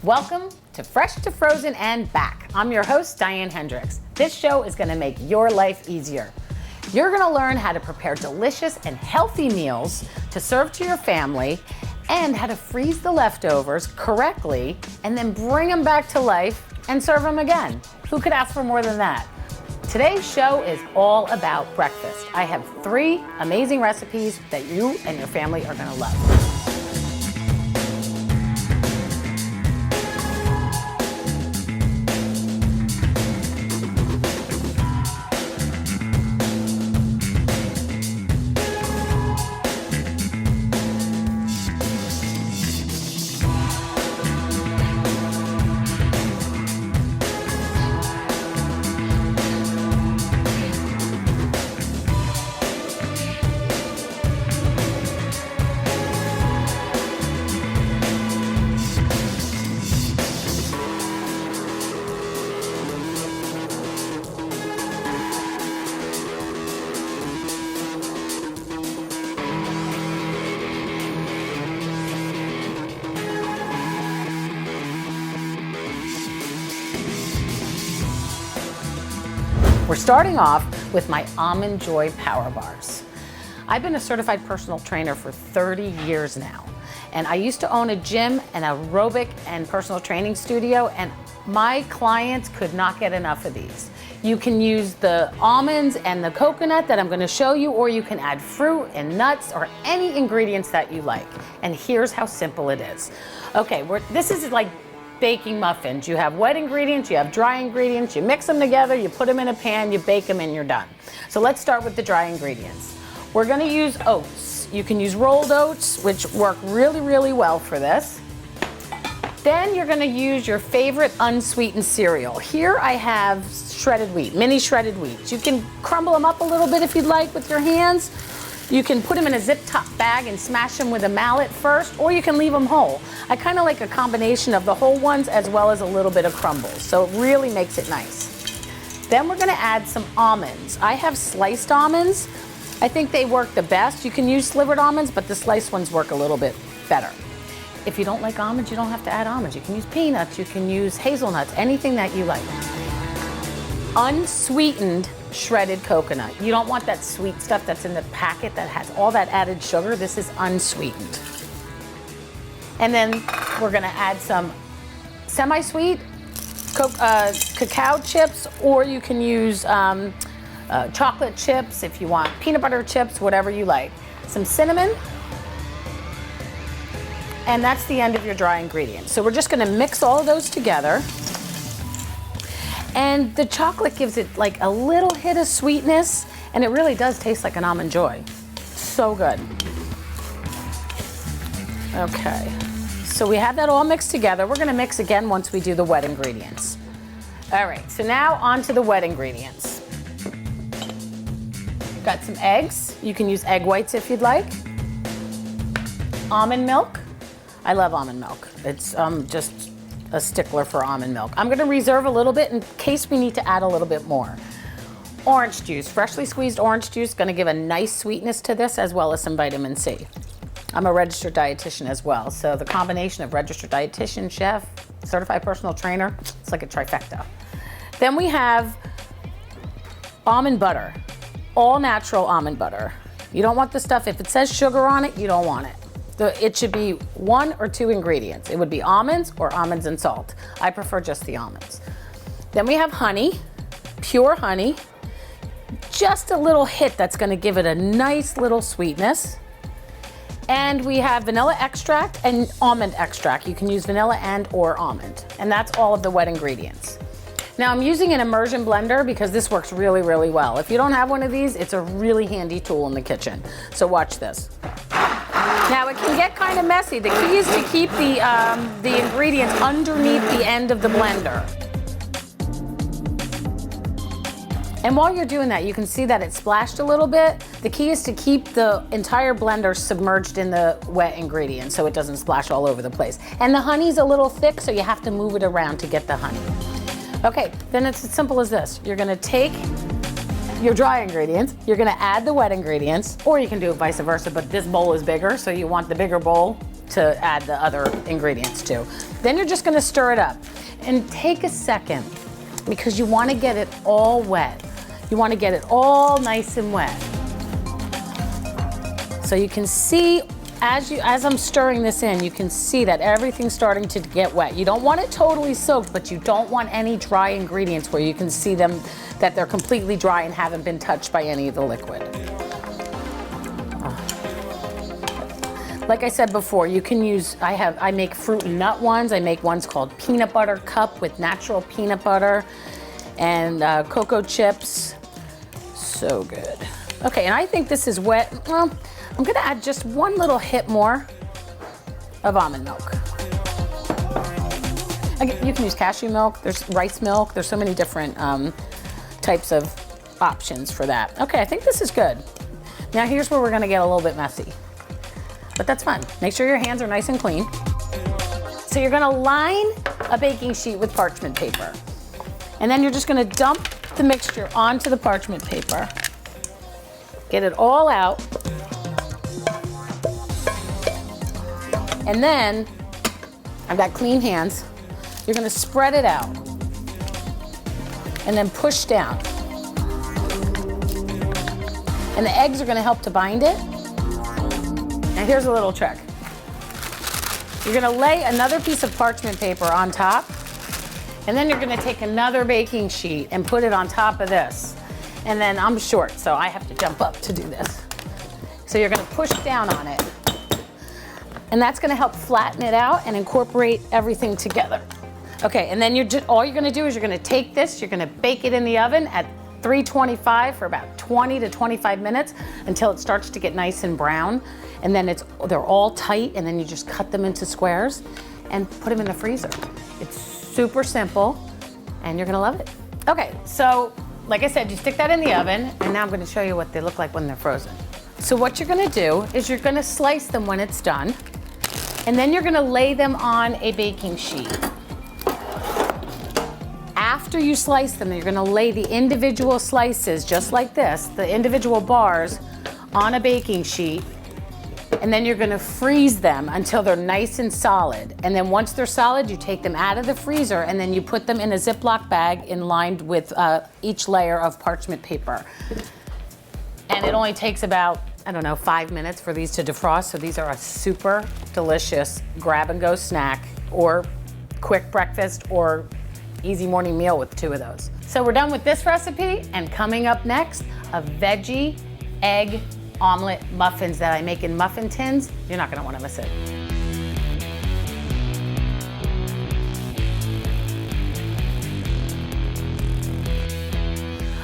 Welcome to Fresh to Frozen and Back. I'm your host, Diane Hendricks. This show is gonna make your life easier. You're gonna learn how to prepare delicious and healthy meals to serve to your family and how to freeze the leftovers correctly and then bring them back to life and serve them again. Who could ask for more than that? Today's show is all about breakfast. I have 3 amazing recipes that you and your family are gonna love. We're starting off with my Almond Joy Power Bars. I've been a certified personal trainer for 30 years now. And I used to own a gym, an aerobic and personal training studio, and my clients could not get enough of these. You can use the almonds and the coconut that I'm gonna show you, or you can add fruit and nuts or any ingredients that you like. And here's how simple it is. Okay, this is like baking muffins. You have wet ingredients, you have dry ingredients, you mix them together, you put them in a pan, you bake them, and you're done. So let's start with the dry ingredients. We're gonna use oats. You can use rolled oats, which work really, really well for this. Then you're gonna use your favorite unsweetened cereal. Here I have shredded wheat, mini shredded wheat. You can crumble them up a little bit if you'd like with your hands. You can put them in a zip top bag and smash them with a mallet first, or you can leave them whole. I kind of like a combination of the whole ones as well as a little bit of crumbles, so it really makes it nice. Then we're gonna add some almonds. I have sliced almonds. I think they work the best. You can use slivered almonds, but the sliced ones work a little bit better. If you don't like almonds, you don't have to add almonds. You can use peanuts, you can use hazelnuts, anything that you like. Unsweetened shredded coconut. You don't want that sweet stuff that's in the packet that has all that added sugar. This is unsweetened. And then we're gonna add some semi-sweet cacao chips, or you can use chocolate chips if you want, peanut butter chips, whatever you like. Some cinnamon, and that's the end of your dry ingredients. So we're just gonna mix all of those together. And the chocolate gives it like a little hit of sweetness, and it really does taste like an Almond Joy. So good. Okay, so we have that all mixed together. We're gonna mix again once we do the wet ingredients. All right, so now on to the wet ingredients. Got some eggs. You can use egg whites if you'd like. Almond milk. I love almond milk. It's just a stickler for almond milk. I'm gonna reserve a little bit in case we need to add a little bit more. Orange juice, freshly squeezed orange juice, gonna give a nice sweetness to this as well as some vitamin C. I'm a registered dietitian as well, so the combination of registered dietitian, chef, certified personal trainer, it's like a trifecta. Then we have almond butter, all natural almond butter. You don't want the stuff, if it says sugar on it, you don't want it. It should be 1 or 2 ingredients. It would be almonds or almonds and salt. I prefer just the almonds. Then we have honey, pure honey, just a little hit that's gonna give it a nice little sweetness. And we have vanilla extract and almond extract. You can use vanilla and or almond. And that's all of the wet ingredients. Now I'm using an immersion blender because this works really, really well. If you don't have one of these, it's a really handy tool in the kitchen. So watch this. Now it can get kind of messy. The key is to keep the ingredients underneath the end of the blender. And while you're doing that, you can see that it splashed a little bit. The key is to keep the entire blender submerged in the wet ingredients so it doesn't splash all over the place. And the honey's a little thick, so you have to move it around to get the honey. Okay, then it's as simple as this. You're gonna take your dry ingredients, you're gonna add the wet ingredients, or you can do it vice versa, but this bowl is bigger, so you want the bigger bowl to add the other ingredients to. Then you're just gonna stir it up. And take a second, because you wanna get it all wet. You wanna get it all nice and wet. So you can see, as I'm stirring this in, you can see that everything's starting to get wet. You don't want it totally soaked, but you don't want any dry ingredients where you can see them, that they're completely dry and haven't been touched by any of the liquid. Like I said before, you can use, I make fruit and nut ones. I make ones called peanut butter cup with natural peanut butter and cocoa chips. So good. Okay, and I think this is wet. Well, I'm gonna add just one little hit more of almond milk. Again, you can use cashew milk, there's rice milk, there's so many different types of options for that. Okay, I think this is good. Now here's where we're gonna get a little bit messy, but that's fun. Make sure your hands are nice and clean. So you're gonna line a baking sheet with parchment paper, and then you're just gonna dump the mixture onto the parchment paper. Get it all out. And then, I've got clean hands, you're gonna spread it out and then push down. And the eggs are gonna help to bind it. And here's a little trick. You're gonna lay another piece of parchment paper on top, and then you're gonna take another baking sheet and put it on top of this. And then I'm short, so I have to jump up to do this. So you're gonna push down on it. And that's gonna help flatten it out and incorporate everything together. Okay, and then all you're gonna do is you're gonna take this, you're gonna bake it in the oven at 325 for about 20 to 25 minutes until it starts to get nice and brown. And then they're all tight, and then you just cut them into squares and put them in the freezer. It's super simple, and you're gonna love it. Okay, so like I said, you stick that in the oven, and now I'm gonna show you what they look like when they're frozen. So what you're gonna do is you're gonna slice them when it's done, and then you're gonna lay them on a baking sheet. After you slice them, you're gonna lay the individual slices, just like this, the individual bars, on a baking sheet, and then you're gonna freeze them until they're nice and solid. And then once they're solid, you take them out of the freezer, and then you put them in a Ziploc bag lined with each layer of parchment paper. And it only takes about, I don't know, 5 minutes for these to defrost. So these are a super delicious grab and go snack, or quick breakfast, or easy morning meal with 2 of those. So we're done with this recipe, and coming up next, a veggie egg omelet muffins that I make in muffin tins. You're not gonna wanna miss it.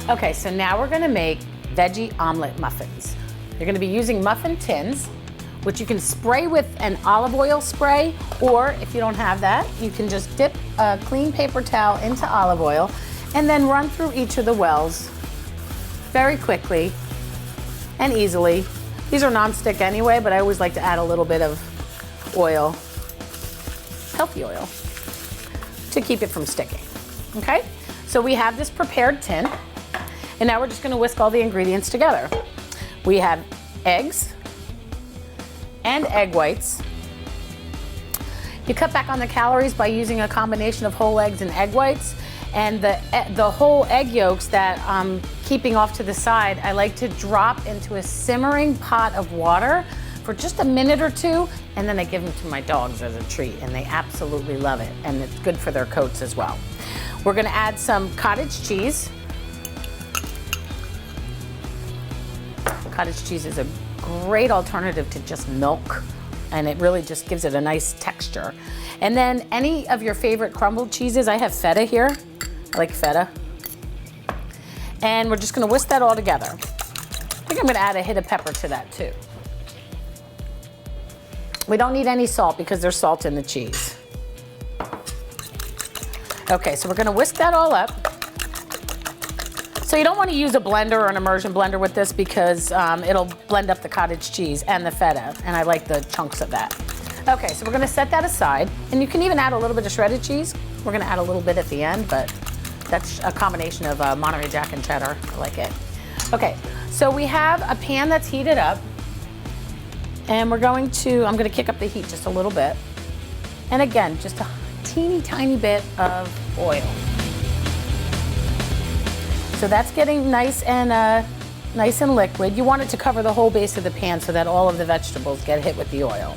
Okay, so now we're gonna make veggie omelet muffins. You're gonna be using muffin tins, which you can spray with an olive oil spray, or if you don't have that, you can just dip a clean paper towel into olive oil and then run through each of the wells very quickly and easily. These are non-stick anyway, but I always like to add a little bit of oil, healthy oil, to keep it from sticking, okay? So we have this prepared tin, and now we're just gonna whisk all the ingredients together. We have eggs and egg whites. You cut back on the calories by using a combination of whole eggs and egg whites. And the whole egg yolks that I'm keeping off to the side, I like to drop into a simmering pot of water for just a minute or 2, and then I give them to my dogs as a treat, and they absolutely love it, and it's good for their coats as well. We're gonna add some cottage cheese. Cottage cheese is a great alternative to just milk, and it really just gives it a nice texture. And then any of your favorite crumbled cheeses. I have feta here. I like feta. And we're just gonna whisk that all together. I think I'm gonna add a hit of pepper to that too. We don't need any salt because there's salt in the cheese. Okay, so we're gonna whisk that all up. So you don't want to use a blender or an immersion blender with this because it'll blend up the cottage cheese and the feta, and I like the chunks of that. Okay, so we're gonna set that aside, and you can even add a little bit of shredded cheese. We're gonna add a little bit at the end, but that's a combination of Monterey Jack and cheddar. I like it. Okay, so we have a pan that's heated up, And I'm going to kick up the heat just a little bit. And again, just a teeny tiny bit of oil. So that's getting nice and liquid. You want it to cover the whole base of the pan so that all of the vegetables get hit with the oil.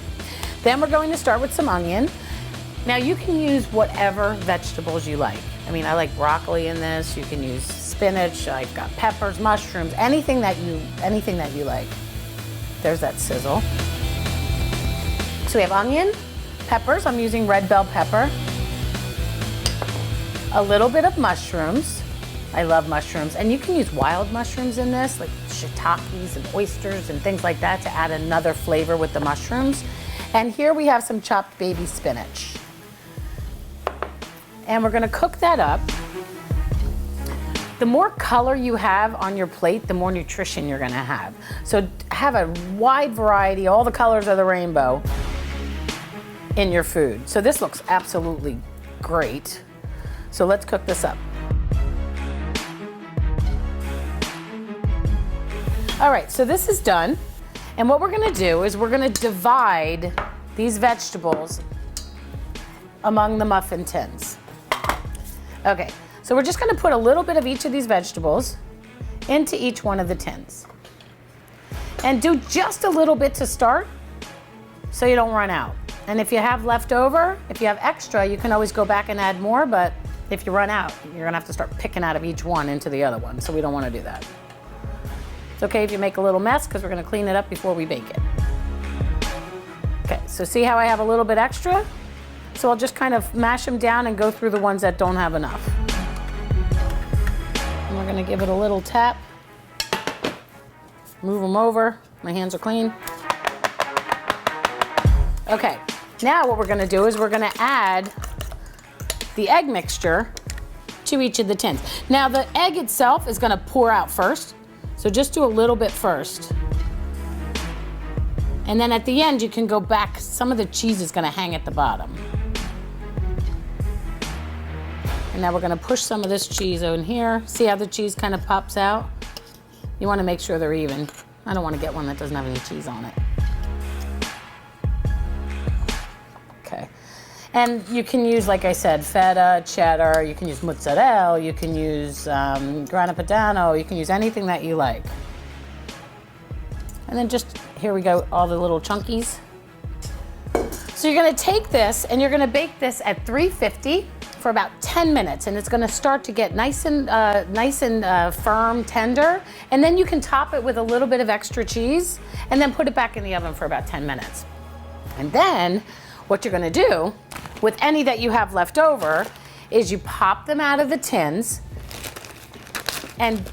Then we're going to start with some onion. Now you can use whatever vegetables you like. I mean, I like broccoli in this. You can use spinach. I've got peppers, mushrooms, anything that you like. There's that sizzle. So we have onion, peppers. I'm using red bell pepper. A little bit of mushrooms. I love mushrooms, and you can use wild mushrooms in this, like shiitakes and oysters and things like that to add another flavor with the mushrooms. And here we have some chopped baby spinach. And we're gonna cook that up. The more color you have on your plate, the more nutrition you're gonna have. So have a wide variety, all the colors of the rainbow in your food. So this looks absolutely great. So let's cook this up. All right, so this is done. And what we're gonna do is we're gonna divide these vegetables among the muffin tins. Okay, so we're just gonna put a little bit of each of these vegetables into each one of the tins. And do just a little bit to start so you don't run out. And if you have leftover, if you have extra, you can always go back and add more, but if you run out, you're gonna have to start picking out of each one into the other one, so we don't wanna do that. It's okay if you make a little mess because we're gonna clean it up before we bake it. Okay, so see how I have a little bit extra? So I'll just kind of mash them down and go through the ones that don't have enough. And we're gonna give it a little tap. Move them over, my hands are clean. Okay, now what we're gonna do is we're gonna add the egg mixture to each of the tins. Now the egg itself is gonna pour out first. So just do a little bit first. And then at the end, you can go back. Some of the cheese is gonna hang at the bottom. And now we're gonna push some of this cheese in here. See how the cheese kind of pops out? You wanna make sure they're even. I don't wanna get one that doesn't have any cheese on it. Okay. And you can use, like I said, feta, cheddar, you can use mozzarella, you can use grana padano, you can use anything that you like. And then just, here we go, all the little chunkies. So you're gonna take this and you're gonna bake this at 350 for about 10 minutes, and it's gonna start to get nice and firm, tender, and then you can top it with a little bit of extra cheese and then put it back in the oven for about 10 minutes. And then what you're gonna do with any that you have left over is you pop them out of the tins and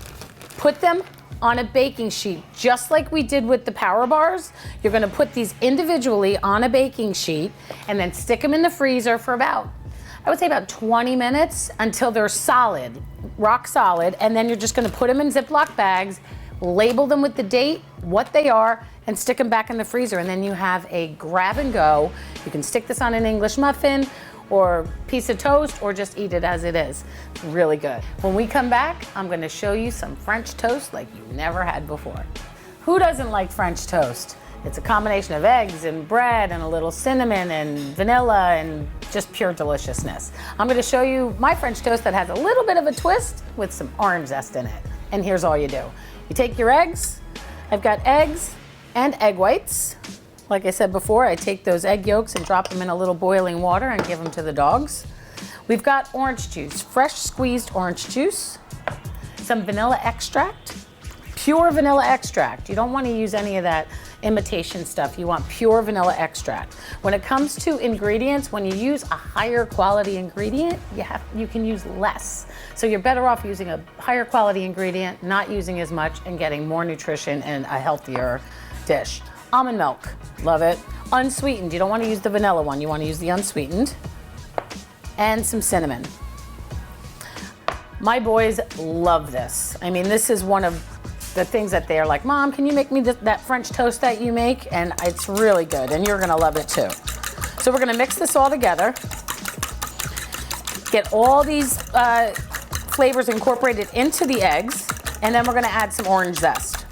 put them on a baking sheet, just like we did with the power bars. You're gonna put these individually on a baking sheet and then stick them in the freezer for about, I would say about 20 minutes until they're solid, rock solid, and then you're just gonna put them in Ziploc bags, label them with the date, what they are, and stick them back in the freezer, and then you have a grab and go. You can stick this on an English muffin or piece of toast or just eat it as it is. It's really good. When we come back, I'm gonna show you some French toast like you've never had before. Who doesn't like French toast? It's a combination of eggs and bread and a little cinnamon and vanilla and just pure deliciousness. I'm gonna show you my French toast that has a little bit of a twist with some orange zest in it. And here's all you do. You take your eggs. I've got eggs and egg whites. Like I said before, I take those egg yolks and drop them in a little boiling water and give them to the dogs. We've got orange juice, fresh squeezed orange juice, some vanilla extract, pure vanilla extract. You don't want to use any of that imitation stuff. You want pure vanilla extract. When it comes to ingredients, when you use a higher quality ingredient, you can use less. So you're better off using a higher quality ingredient, not using as much, and getting more nutrition and a healthier dish. Almond milk, love it. Unsweetened, you don't want to use the vanilla one, you want to use the unsweetened. And some cinnamon. My boys love this. I mean, this is one of the things that they're like, Mom, can you make me that French toast that you make? And it's really good, and you're gonna love it too. So we're gonna mix this all together. Get all these flavors incorporated into the eggs, and then we're gonna add some orange zest.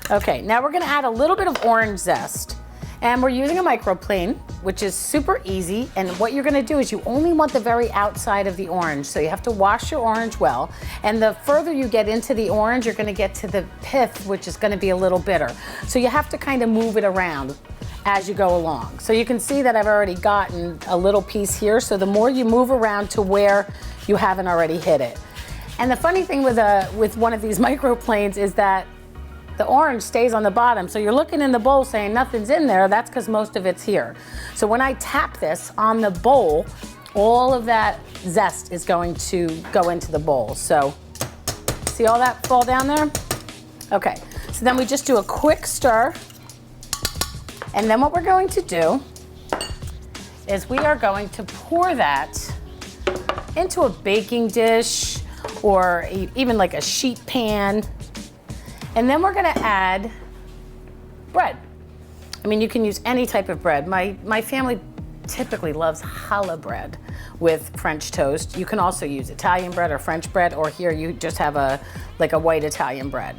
Okay, now we're gonna add a little bit of orange zest. And we're using a microplane, which is super easy. And what you're gonna do is you only want the very outside of the orange. So you have to wash your orange well. And the further you get into the orange, you're gonna get to the pith, which is gonna be a little bitter. So you have to kind of move it around as you go along. So you can see that I've already gotten a little piece here. So the more you move around to where you haven't already hit it. And the funny thing with one of these microplanes is that the orange stays on the bottom. So you're looking in the bowl saying nothing's in there. That's because most of it's here. So when I tap this on the bowl, all of that zest is going to go into the bowl. So see all that fall down there? Okay, so then we just do a quick stir. And then what we're going to do is we are going to pour that into a baking dish or even like a sheet pan. And then we're gonna add bread. I mean, you can use any type of bread. My family typically loves challah bread with French toast. You can also use Italian bread or French bread, or here you just have like a white Italian bread.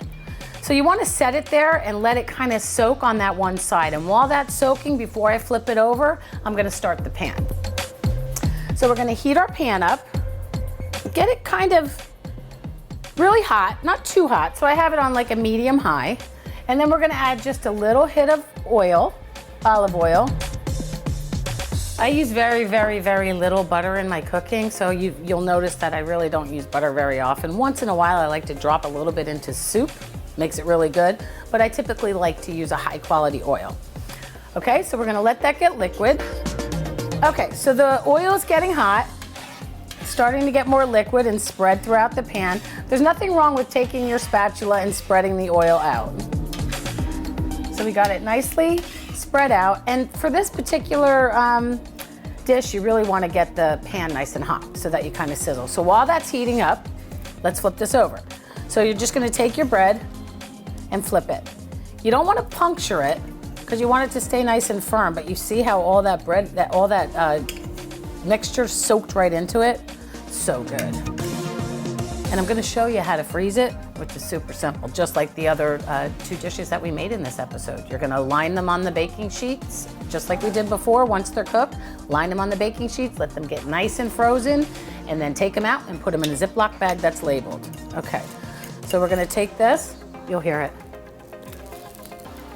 So you wanna set it there and let it kind of soak on that one side. And while that's soaking, before I flip it over, I'm gonna start the pan. So we're gonna heat our pan up, get it kind of really hot, not too hot, so I have it on like a medium high. And then we're gonna add just a little hit of oil, olive oil. I use very, very, very little butter in my cooking, so you'll notice that I really don't use butter very often. Once in a while, I like to drop a little bit into soup, makes it really good, but I typically like to use a high quality oil. Okay, so we're gonna let that get liquid. Okay, so the oil is getting hot. Starting to get more liquid and spread throughout the pan. There's nothing wrong with taking your spatula and spreading the oil out. So we got it nicely spread out. And for this particular dish, you really want to get the pan nice and hot so that you kind of sizzle. So while that's heating up, let's flip this over. So you're just going to take your bread and flip it. You don't want to puncture it because you want it to stay nice and firm, but you see how all that bread, all that mixture soaked right into it? So good. And I'm gonna show you how to freeze it, which is super simple, just like the other two dishes that we made in this episode. You're gonna line them on the baking sheets, just like we did before. Once they're cooked, line them on the baking sheets, let them get nice and frozen, and then take them out and put them in a Ziploc bag that's labeled. Okay, so we're gonna take this, you'll hear it.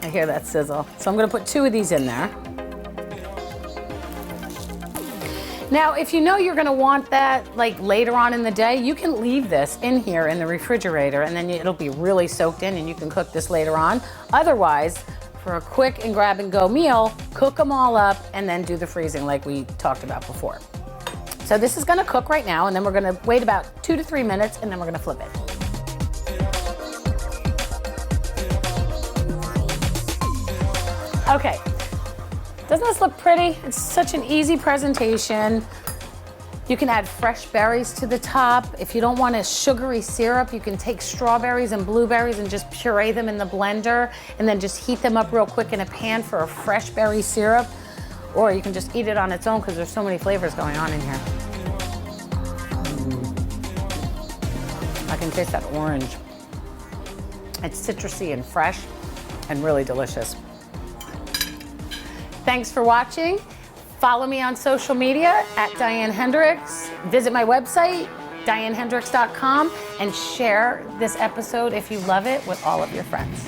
I hear that sizzle. So I'm gonna put 2 of these in there. Now, if you know you're gonna want that like later on in the day, you can leave this in here in the refrigerator and then it'll be really soaked in and you can cook this later on. Otherwise, for a quick and grab and go meal, cook them all up and then do the freezing like we talked about before. So this is gonna cook right now and then we're gonna wait about 2 to 3 minutes and then we're gonna flip it. Okay. Doesn't this look pretty? It's such an easy presentation. You can add fresh berries to the top. If you don't want a sugary syrup, you can take strawberries and blueberries and just puree them in the blender and then just heat them up real quick in a pan for a fresh berry syrup. Or you can just eat it on its own because there's so many flavors going on in here. I can taste that orange. It's citrusy and fresh and really delicious. Thanks for watching. Follow me on social media at Diane Hendricks. Visit my website, dianehendricks.com, and share this episode if you love it with all of your friends.